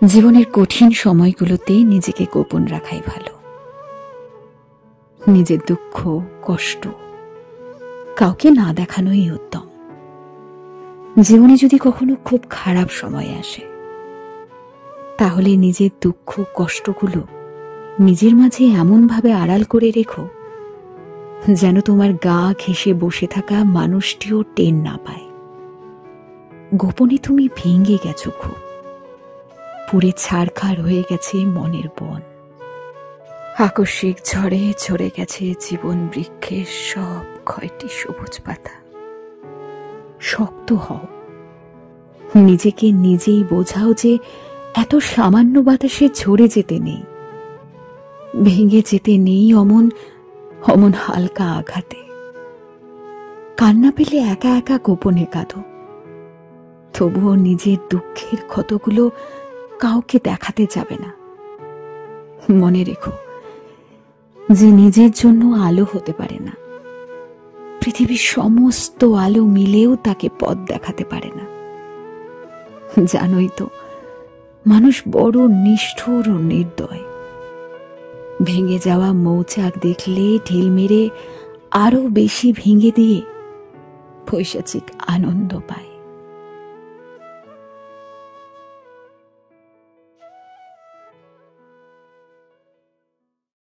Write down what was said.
জীবনের কঠিন সময়গুলোতে নিজেকে গোপন রাখাই ভালো। নিজের দুঃখ কষ্ট কাউকে না দেখানোই উত্তম। জীবনে যদি কখনো খুব খারাপ সময় আসে, তাহলে নিজের দুঃখ কষ্টগুলো নিজের মাঝে এমন ভাবে আড়াল করে রেখো যেন তোমার গা ঘেঁষে বসে থাকা মানুষটিও টের না পায়। গোপনে তুমি ভেঙে গেছো, খুব পুড়ে ছারখার হয়ে গেছে মনের বন। আকস্মিক ঝড়ে ঝরে গেছে জীবন বৃক্ষের সব কয়টি সবুজ পাতা। শক্ত হও, নিজেকে নিজেই বোঝাও যে এত সামান্য বাতাসে ঝরে যেতে নেই, ভেঙে যেতে নেই অমন অমন হালকা আঘাতে। কান্না পেলে একা একা গোপনে কাঁদো, তবুও নিজের দুঃখের ক্ষতগুলো কাউকে দেখাতে যাবে না। মনে রেখো যে নিজের জন্য আলো হতে পারে না, পৃথিবীর সমস্ত আলো মিলেও তাকে পথ দেখাতে পারে না। জানোই তো, মানুষ বড় নিষ্ঠুর ও নির্দয়। ভেঙে যাওয়া মৌচাক দেখলে ঢিল মেরে আরো বেশি ভেঙে দিয়ে পৈশাচিক আনন্দ পায়।